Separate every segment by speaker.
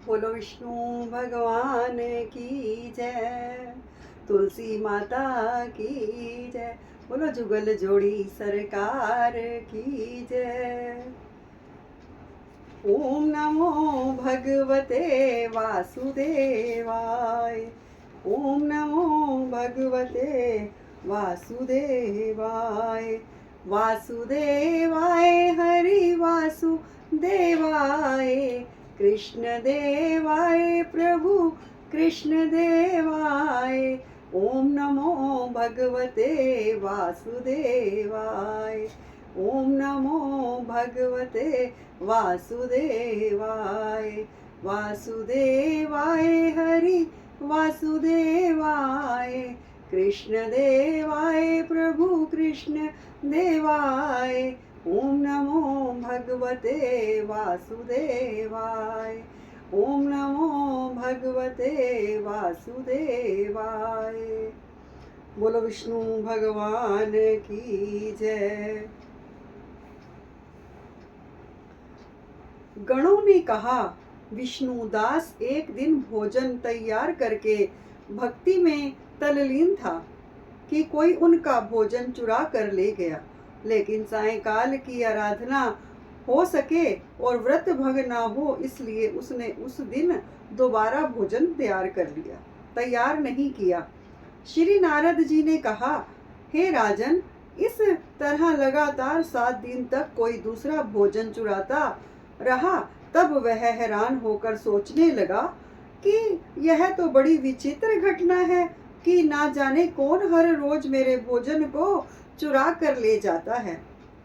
Speaker 1: बोलो विष्णु भगवान की जय, तुलसी माता की जय, बोलो जुगल जोड़ी सरकार की जय। ओम नमो भगवते वासुदेवाय, ओम नमो भगवते वासुदेवाय, वासुदेवाय हरि वासुदेवाय, कृष्ण देवाय प्रभु कृष्ण देवाय। ओम नमो भगवते वासुदेवाय, ओम नमो भगवते वासुदेवाय, वासुदेवाय हरि वासुदेवाय, कृष्ण देवाय प्रभु कृष्ण देवाय। ओम नमो भगवते वासुदेवाय, ओम नमो भगवते वासुदेवाय। बोलो विष्णु भगवान की जय। गणों ने कहा, विष्णुदास एक दिन भोजन तैयार करके भक्ति में तल्लीन था कि कोई उनका भोजन चुरा कर ले गया। लेकिन सायंकाल की आराधना हो सके और व्रत भंग ना हो, इसलिए उसने उस दिन दोबारा भोजन तैयार नहीं किया। श्री नारद जी ने कहा, हे राजन, इस तरह लगातार 7 दिन तक कोई दूसरा भोजन चुराता रहा। तब वह हैरान होकर सोचने लगा कि यह तो बड़ी विचित्र घटना है कि ना जाने कौन हर रोज मेरे भोजन को चुरा कर ले जाता है।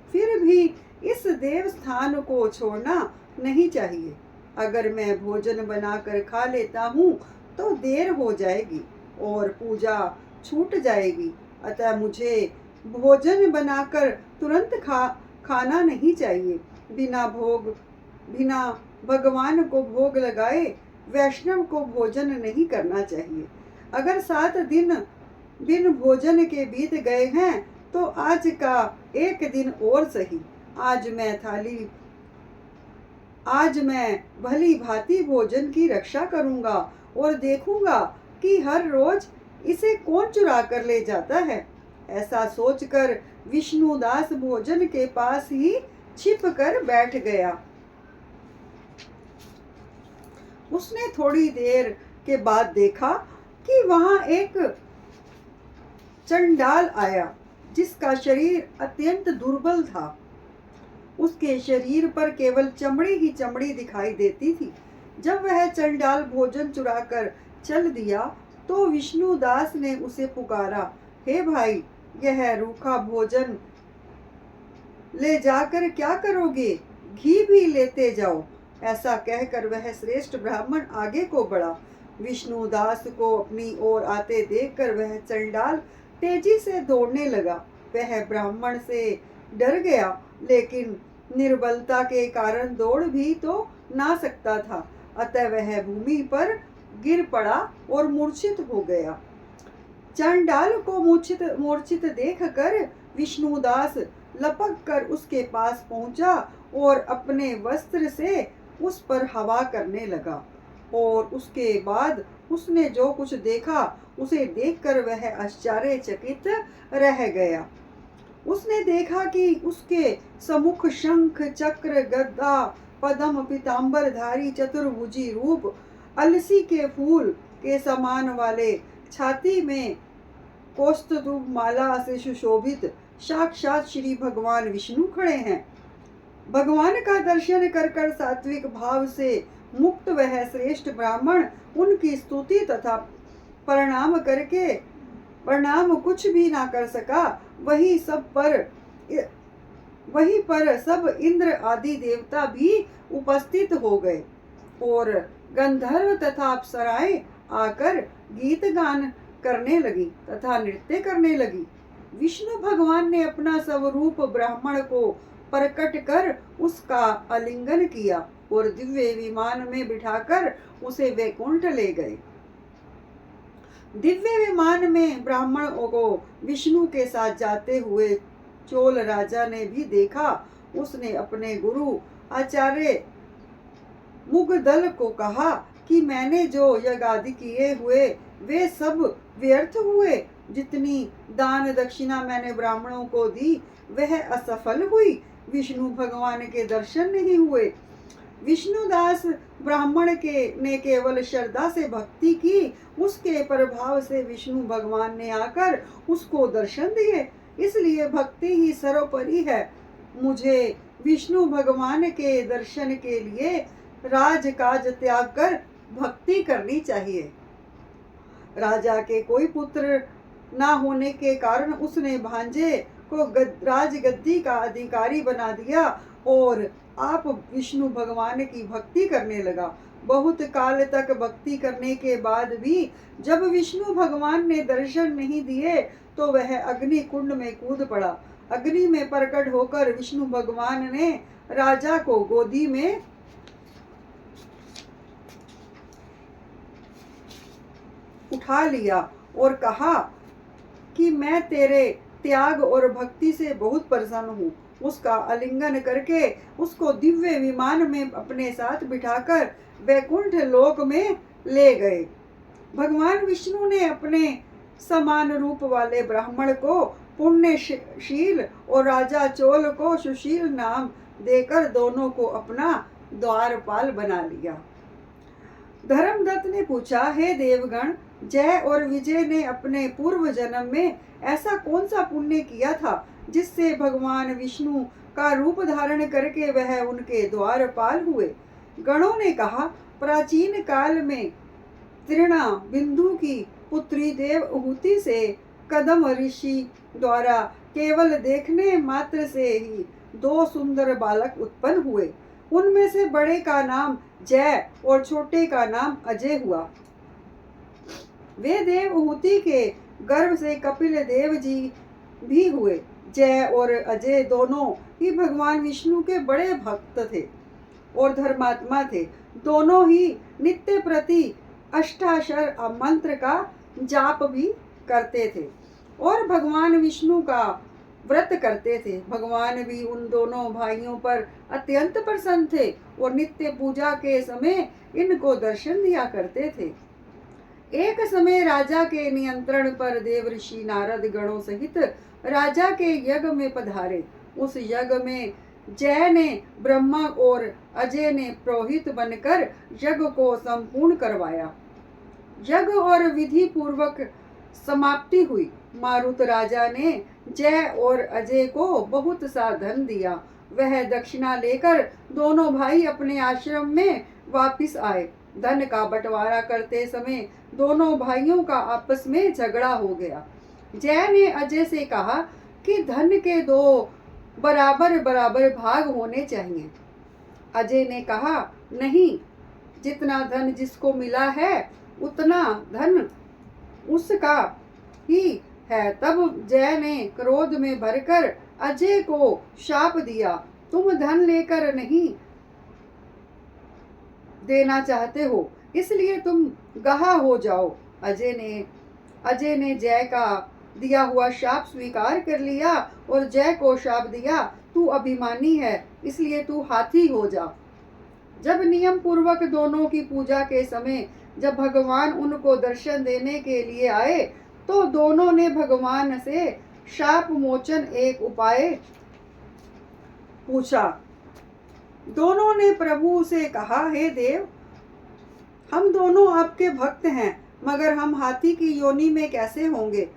Speaker 1: फिर भी इस देव स्थान को छोड़ना नहीं चाहिए। अगर मैं भोजन बनाकर खा लेता हूँ तो देर हो जाएगी और पूजा छूट जाएगी। अतः मुझे भोजन बनाकर तुरंत खाना नहीं चाहिए। बिना भगवान को भोग लगाए वैष्णव को भोजन नहीं करना चाहिए। अगर 7 दिन बिन भोजन के बीत गए हैं तो आज का एक दिन और सही। आज मैं भली भांति भोजन की रक्षा करूंगा और देखूंगा कि हर रोज इसे कौन चुरा कर ले जाता है। ऐसा सोचकर विष्णुदास भोजन के पास ही छिप कर बैठ गया। उसने थोड़ी देर के बाद देखा कि वहां एक चंडाल आया, जिसका शरीर अत्यंत दुर्बल था। उसके शरीर पर केवल चमड़ी ही चमड़ी दिखाई देती थी। जब वह चंडाल भोजन चुराकर चल दिया तो विष्णुदास ने उसे पुकारा, हे भाई, यह रूखा भोजन ले जाकर क्या करोगे? घी भी लेते जाओ। ऐसा कहकर वह श्रेष्ठ ब्राह्मण आगे को बढ़ा। विष्णुदास को अपनी ओर आते देखकर वह चंडाल तेजी से दौड़ने लगा। वह ब्राह्मण से डर गया, लेकिन निर्बलता के कारण दौड़ भी तो ना सकता था। अतः वह भूमि पर गिर पड़ा और मूर्छित हो गया। चंडाल को मूर्छित देखकर विष्णुदास लपक कर उसके पास पहुंचा और अपने वस्त्र से उस पर हवा करने लगा। और उसके बाद उसने जो कुछ देखा उसे देखकर वह आश्चर्यचकित रह गया। उसने देखा कि उसके सम्मुख शंख चक्र गदा पद्म पीतांबरधारी चतुर्भुजी रूप अलसी के फूल के समान वाले छाती में कौस्तुभ माला से सुशोभित साक्षात श्री भगवान विष्णु खड़े हैं। भगवान का दर्शन कर सात्विक भाव से मुक्त वह श्रेष्ठ ब्राह्मण उनकी स्तुति तथा प्रणाम कुछ भी ना कर सका। वहीं पर सब इंद्र आदि देवता भी उपस्थित हो गए और गंधर्व तथा अप्सराएं आकर गीत गान करने लगी तथा नृत्य करने लगी। विष्णु भगवान ने अपना स्वरूप ब्राह्मण को प्रकट कर उसका आलिंगन किया और दिव्य विमान में बिठाकर उसे वैकुंठ ले गए। दिव्य विमान में ब्राह्मण को विष्णु के साथ जाते हुए चोल राजा ने भी देखा। उसने अपने गुरु आचार्य मुगदल को कहा कि मैंने जो यज्ञादि किए हुए वे सब व्यर्थ हुए। जितनी दान दक्षिणा मैंने ब्राह्मणों को दी वह असफल हुई। विष्णु भगवान के दर्शन नहीं हुए। विष्णुदास ब्राह्मण के ने केवल श्रद्धा से भक्ति की, उसके प्रभाव से विष्णु भगवान ने आकर उसको दर्शन दिए। इसलिए भक्ति ही सर्वोपरि है। मुझे विष्णु भगवान के दर्शन के लिए राजकाज त्याग कर भक्ति करनी चाहिए। राजा के कोई पुत्र ना होने के कारण उसने भांजे को राजगद्दी का अधिकारी बना दिया और आप विष्णु भगवान की भक्ति करने लगा। बहुत काल तक भक्ति करने के बाद भी जब विष्णु भगवान ने दर्शन नहीं दिए तो वह अग्नि कुंड में कूद पड़ा। अग्नि में प्रकट होकर विष्णु भगवान ने राजा को गोदी में उठा लिया और कहा कि मैं तेरे त्याग और भक्ति से बहुत प्रसन्न हूँ। उसका आलिंगन करके उसको दिव्य विमान में अपने साथ बिठाकर वैकुंठ लोक में ले गए। भगवान विष्णु ने अपने समान रूप वाले ब्राह्मण को पुण्यशील और राजा चोल को सुशील नाम देकर दोनों को अपना द्वारपाल बना लिया। धर्मदत्त ने पूछा, हे देवगण, जय और विजय ने अपने पूर्व जन्म में ऐसा कौन सा पुण्य किया था जिससे भगवान विष्णु का रूप धारण करके वह उनके द्वारपाल हुए? गणों ने कहा, प्राचीन काल में तृणा बिंदु की पुत्री देवहूति से कदम ऋषि द्वारा केवल देखने मात्र से ही 2 सुंदर बालक उत्पन्न हुए। उनमें से बड़े का नाम जय और छोटे का नाम अजय हुआ। वे देवहूति के गर्भ से कपिल देव जी भी हुए। जय और अजय दोनों ही भगवान विष्णु के बड़े भक्त थे और धर्मात्मा थे। दोनों ही नित्य प्रति अष्टाक्षर मंत्र का जाप भी करते थे और भगवान विष्णु का व्रत करते थे। भगवान भी उन दोनों भाइयों पर अत्यंत प्रसन्न थे और नित्य पूजा के समय इनको दर्शन दिया करते थे। एक समय राजा के नियंत्रण पर देवऋषि नारद गणों सहित राजा के यज्ञ में पधारे। उस यज्ञ में जय ने ब्रह्मा और अजय ने पुरोहित बनकर यज्ञ को संपूर्ण करवाया। यज्ञ और विधि पूर्वक समाप्ति हुई। मारुत राजा ने जय और अजय को बहुत सा धन दिया। वह दक्षिणा लेकर दोनों भाई अपने आश्रम में वापिस आए। धन का बंटवारा करते समय दोनों भाइयों का आपस में झगड़ा हो गया। जय ने अजय से कहा कि धन के 2 बराबर बराबर भाग होने चाहिए। अजय ने कहा, नहीं, जितना धन जिसको मिला है उतना धन उसका ही है। तब जय ने क्रोध में भरकर अजय को शाप दिया, तुम धन लेकर नहीं देना चाहते हो, इसलिए तुम गहा हो जाओ। अजय ने जय का दिया हुआ शाप स्वीकार कर लिया और जय को शाप दिया, तू अभिमानी है, इसलिए तू हाथी हो जा। जब नियम पूर्वक दोनों की पूजा के समय जब भगवान उनको दर्शन देने के लिए आए तो दोनों ने भगवान से शाप मोचन एक उपाय पूछा। दोनों ने प्रभु से कहा, हे देव, हम दोनों आपके भक्त हैं, मगर हम हाथी की योनि में कैसे होंगे?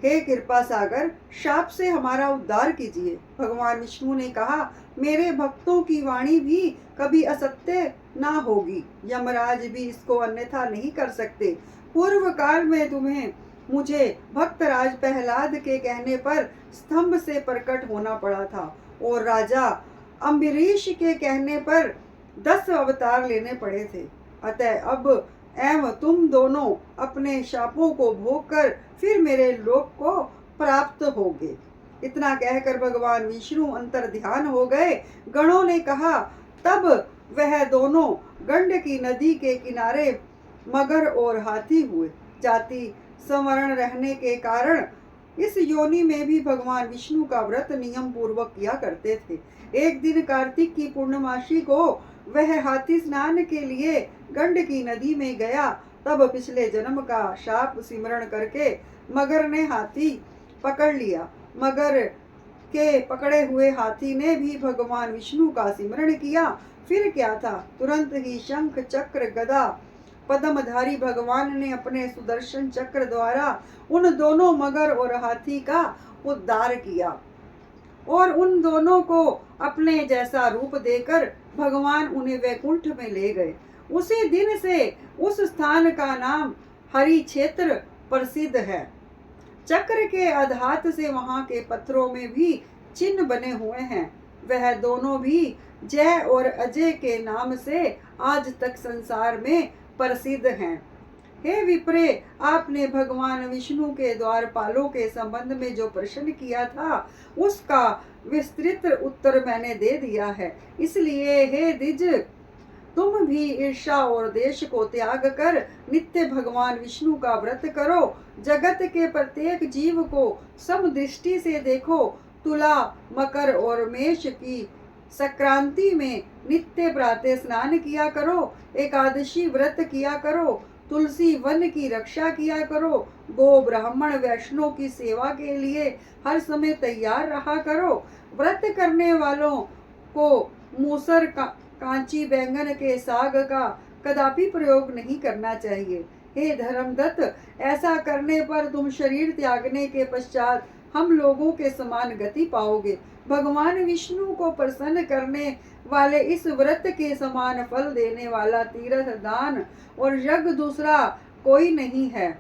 Speaker 1: हे कृपा सागर, शाप से हमारा उद्धार कीजिए। भगवान विष्णु ने कहा, मेरे भक्तों की वाणी भी कभी असत्य ना होगी। यमराज भी इसको अन्यथा नहीं कर सकते। पूर्व काल में तुम्हें मुझे भक्तराज प्रहलाद के कहने पर स्तंभ से प्रकट होना पड़ा था और राजा अम्बरीश के कहने पर 10 अवतार लेने पड़े थे। अतः अब एवं तुम दोनों अपने शापों को भोग कर फिर मेरे लोक को प्राप्त होगे। इतना कहकर भगवान विष्णु अंतर ध्यान हो गए। गणों ने कहा, तब वह दोनों गंडकी नदी के किनारे मगर और हाथी हुए। जाति संवरण रहने के कारण इस योनि में भी भगवान विष्णु का व्रत नियम पूर्वक किया करते थे। एक दिन कार्तिक की पूर्णमासी को वह हाथी स्नान के लिए गंडकी नदी में गया, तब पिछले जन्म का शाप सिमरण करके मगर ने हाथी पकड़ लिया। मगर के पकड़े हुए हाथी ने भी भगवान विष्णु का सिमरण किया। फिर क्या था, तुरंत ही शंख चक्र गदा पद्मधारी भगवान ने अपने सुदर्शन चक्र द्वारा उन दोनों मगर और हाथी का उद्धार किया और उन दोनों को अपने जैसा रूप देकर भगवान उन्हें वैकुंठ में ले गए। उसी दिन से उस स्थान का नाम हरि क्षेत्र प्रसिद्ध है। चक्र के आधात से वहां के पत्थरों में भी चिन्ह बने हुए हैं। वह दोनों भी जय और अजय के नाम से आज तक संसार में प्रसिद्ध हैं। हे विप्रे, आपने भगवान विष्णु के द्वारपालों के संबंध में जो प्रश्न किया था उसका विस्तृत उत्तर मैंने दे दिया है। इसलिए हे द्विज, तुम भी ईर्ष्या और देश को त्याग कर नित्य भगवान विष्णु का व्रत करो। जगत के प्रत्येक जीव को समदृष्टि से देखो। तुला, मकर और मेष की संक्रांति में नित्य प्रातः स्नान किया करो। एकादशी व्रत किया करो। तुलसी वन की रक्षा किया करो। गो ब्राह्मण वैष्णव की सेवा के लिए हर समय तैयार रहा करो। व्रत करने वालों को मूसर कांची बैंगन के साग का कदापि प्रयोग नहीं करना चाहिए। हे धर्मदत्त, ऐसा करने पर तुम शरीर त्यागने के पश्चात हम लोगों के समान गति पाओगे। भगवान विष्णु को प्रसन्न करने वाले इस व्रत के समान फल देने वाला तीर्थ, दान और यज्ञ दूसरा कोई नहीं है।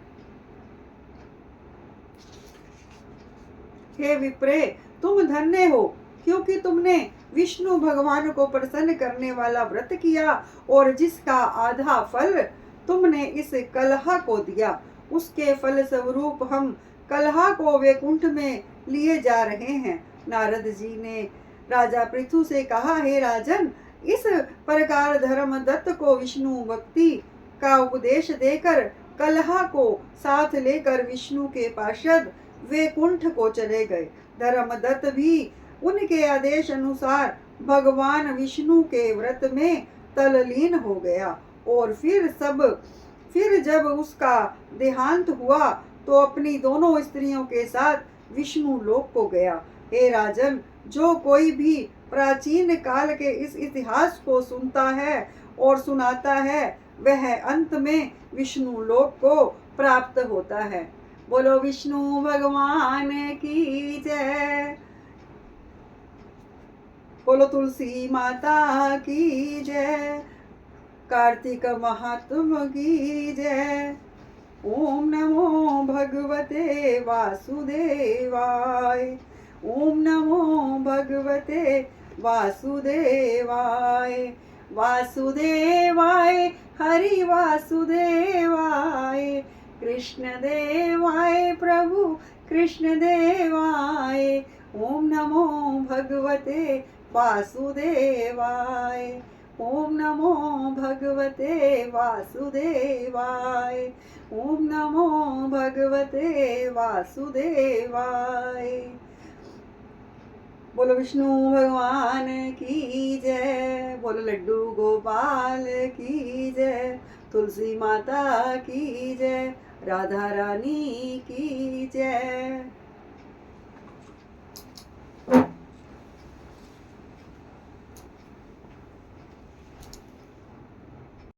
Speaker 1: हे विप्रे, तुम धन्य हो, क्योंकि तुमने विष्णु भगवान को प्रसन्न करने वाला व्रत किया और जिसका आधा फल तुमने इस कलहा को दिया। उसके फल स्वरूप हम कलहा को वैकुंठ में लिए जा रहे हैं। नारद जी ने राजा पृथु से कहा, हे राजन, इस प्रकार धर्मदत्त को विष्णु भक्ति का उपदेश देकर कलहा को साथ लेकर विष्णु के पार्षद वैकुंठ को चले गए। धर्मदत्त भी उनके आदेश अनुसार भगवान विष्णु के व्रत में तल्लीन हो गया और फिर जब उसका देहांत हुआ तो अपनी दोनों स्त्रियों के साथ विष्णु लोक को गया। हे राजन, जो कोई भी प्राचीन काल के इस इतिहास को सुनता है और सुनाता है वह अंत में विष्णु लोक को प्राप्त होता है। बोलो विष्णु भगवान की जय। बोलो तुलसी माता की जय। कार्तिक महात्म की जय। ओम नमो भगवते वासुदेवाय। ओम नमो भगवते वासुदेवाय। वासुदेवाय हरि वासुदेवाय। कृष्ण देवाय प्रभु कृष्ण देवाय। ओम नमो भगवते वासुदेवाय। ओम नमो भगवते वासुदेवाय। ओम नमो भगवते वासुदेवाय। बोलो विष्णु भगवान की जय। बोलो लड्डू गोपाल की जय। तुलसी माता की जय। राधा रानी की जय।